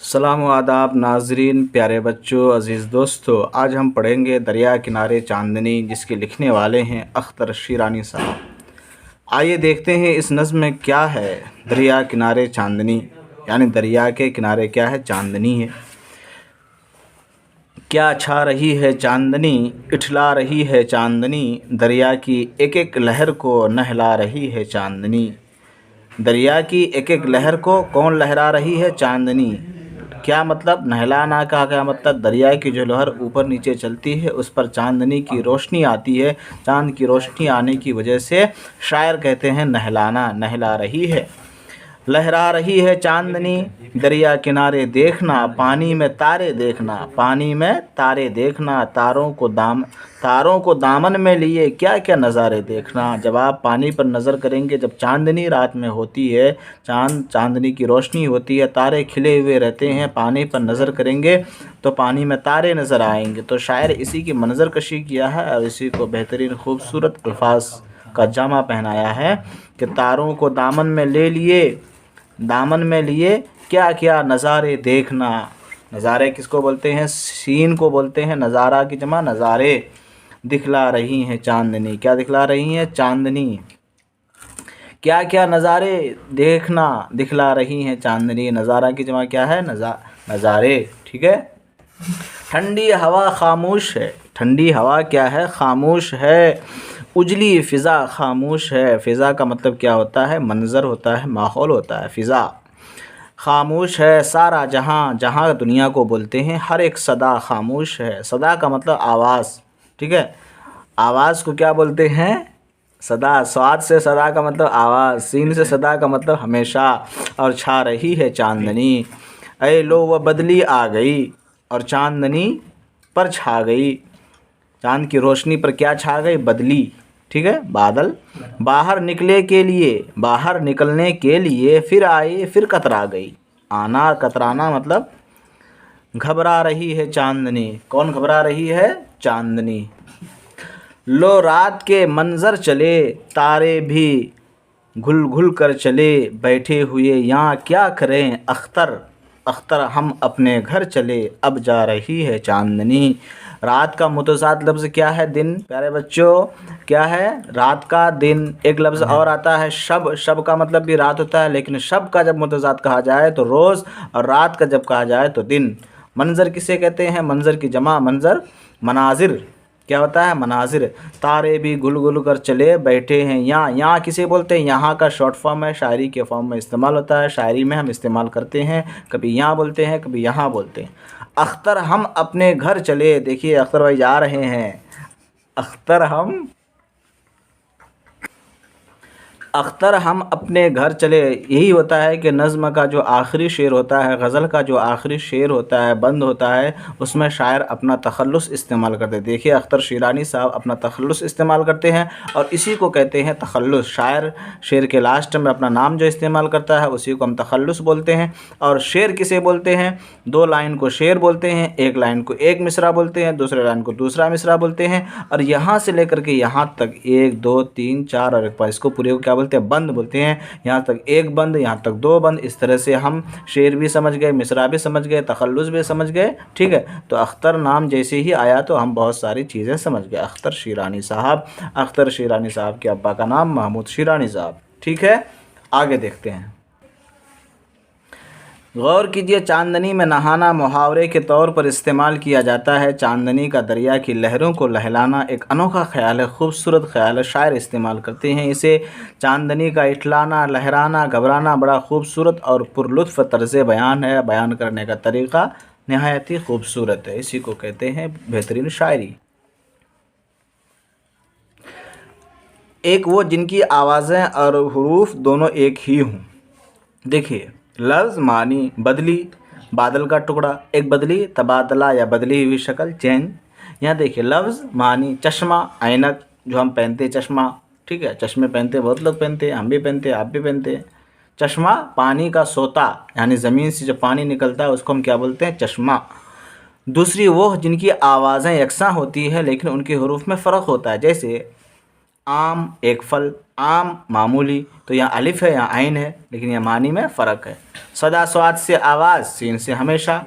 सलाम व आदाब नाजरीन, प्यारे बच्चों, अज़ीज़ दोस्तों। आज हम पढ़ेंगे दरिया किनारे चांदनी, जिसके लिखने वाले हैं अख्तर शीरानी साहब। आइए देखते हैं इस नज़्म में क्या है। दरिया किनारे चांदनी यानी दरिया के किनारे क्या है? चांदनी है। क्या छा रही है चांदनी, इठला रही है चांदनी, दरिया की एक एक लहर को नहला रही है चांदनी। दरिया की एक एक लहर को कौन लहरा रही है? चांदनी। क्या मतलब नहलाना का? क्या मतलब? दरिया की जो लहर ऊपर नीचे चलती है उस पर चांदनी की रोशनी आती है। चांद की रोशनी आने की वजह से शायर कहते हैं नहलाना, नहला रही है। लहरा रही है चांदनी, दरिया किनारे देखना, पानी में तारे देखना, पानी में तारे देखना, तारों को दामन में लिए क्या क्या नज़ारे देखना। जब आप पानी पर नज़र करेंगे, जब चांदनी रात में होती है, चांदनी की रोशनी होती है, तारे खिले हुए रहते हैं, पानी पर नज़र करेंगे तो पानी में तारे नज़र आएंगे। तो शायर इसी की मंजर कशी किया है और इसी को बेहतरीन खूबसूरत अल्फाज का जामा पहनाया है कि तारों को दामन में लिए क्या क्या नज़ारे देखना। नज़ारे किसको बोलते हैं? सीन को बोलते हैं। नज़ारा की जमा नज़ारे। दिखला रही हैं चांदनी, क्या दिखला रही हैं? चांदनी। क्या क्या नज़ारे देखना, दिखला रही हैं चांदनी। नज़ारा की जमा क्या है? नज़ारे। ठीक है। ठंडी हवा खामोश है, ठंडी हवा क्या है? खामोश है। उजली फ़िज़ा खामोश है। फ़िज़ा का मतलब क्या होता है? मंज़र होता है, माहौल होता है। फ़िज़ा खामोश है। सारा जहाँ, जहाँ दुनिया को बोलते हैं, हर एक सदा खामोश है। सदा का मतलब आवाज़। ठीक है। आवाज़ को क्या बोलते हैं? सदा। स्वाद से सदा का मतलब आवाज़, सीन से सदा का मतलब हमेशा। और छा रही है चांदनी, ऐ लो वह बदली आ गई और चांदनी पर छा गई। चांद की रोशनी पर क्या छा गई? बदली। ठीक है, बादल। बाहर निकलने के लिए फिर आई, फिर कतरा गई। आना, कतराना मतलब घबरा रही है चांदनी। कौन घबरा रही है? चांदनी। लो रात के मंजर चले, तारे भी घुल घुल कर चले, बैठे हुए यहाँ क्या करें अख्तर हम अपने घर चले, अब जा रही है चांदनी। रात का मुतज़ाद लफ्ज़ क्या है? दिन। प्यारे बच्चों, क्या है? रात का दिन। एक लफ्ज़ और आता है शब। शब का मतलब भी रात होता है, लेकिन शब का जब मुतज़ाद कहा जाए तो रोज़, और रात का जब कहा जाए तो दिन। मंज़र किसे कहते हैं? मंज़र की जमा मंज़र, मनाजिर। क्या होता है? मनाजिर। तारे भी गुल गुल कर चले, बैठे हैं यहाँ। यहाँ किसे बोलते हैं? यहाँ का शॉर्ट फॉर्म है, शायरी के फॉर्म में इस्तेमाल होता है। शायरी में हम इस्तेमाल करते हैं, कभी यहाँ बोलते हैं, कभी यहाँ बोलते हैं। अख्तर हम अपने घर चले। देखिए अख्तर भाई जा रहे हैं। अख्तर हम अपने घर चले। यही होता है कि नज़्म का जो आखिरी शेर होता है, गज़ल का जो आखिरी शेर होता है, बंद होता है, उसमें शायर अपना तखल्लुस इस्तेमाल करते हैं। देखिए अख्तर शीरानी साहब अपना तखल्लुस इस्तेमाल करते हैं और इसी को कहते हैं तखल्लुस। शायर शेर के लास्ट में अपना नाम जो इस्तेमाल करता है उसी को हम तखल्लुस बोलते हैं। और शेर किसे बोलते हैं? दो लाइन को शेर बोलते हैं, एक लाइन को एक मिसरा बोलते हैं, दूसरे लाइन को दूसरा मिसरा बोलते हैं। और यहाँ से लेकर के यहाँ तक 1 2 3 4 और एक इसको पूरे को क्या बोलते हैं? बंद बोलते हैं। यहाँ तक एक बंद, यहाँ तक दो बंद। इस तरह से हम शेर भी समझ गए, मिसरा भी समझ गए, तखल्लुस भी समझ गए। ठीक है। तो अख्तर नाम जैसे ही आया तो हम बहुत सारी चीज़ें समझ गए। अख्तर शीरानी साहब। अख्तर शीरानी साहब के अब्बा का नाम महमूद शीरानी साहब। ठीक है, आगे देखते हैं। गौर कीजिए, चांदनी में नहाना मुहावरे के तौर पर इस्तेमाल किया जाता है। चांदनी का दरिया की लहरों को लहलाना एक अनोखा ख्याल है, खूबसूरत ख्याल है। शायर इस्तेमाल करते हैं इसे। चांदनी का इठलाना, लहराना, घबराना बड़ा खूबसूरत और पुरलुत्फ़ तर्ज़ बयान है। बयान करने का तरीक़ा नहायत ही खूबसूरत है। इसी को कहते हैं बेहतरीन शायरी। एक वो जिनकी आवाज़ें और हुरूफ दोनों एक ही हों। देखिए लफ्ज़ मानी बदली, बादल का टुकड़ा। एक बदली, तबादला या बदली हुई शक्ल, चेंज। यहाँ देखिए लफ्ज़ मानी चश्मा, ऐनक जो हम पहनते हैं, चश्मा। ठीक है, चश्मे पहनते बहुत लोग पहनते हैं, हम भी पहनते हैं, आप भी पहनते हैं। चश्मा। पानी का सोता यानी ज़मीन से जो पानी निकलता है उसको हम क्या बोलते हैं? चश्मा। दूसरी वो जिनकी आवाज़ें यकसां होती है लेकिन उनके हुरूफ में फ़र्क होता है। जैसे आम एक फल, आम मामूली, तो यहाँ अलिफ है यहाँ आइन है, लेकिन यहाँ मानी में फ़र्क है। सदा स्वाद से आवाज़, सीन से हमेशा,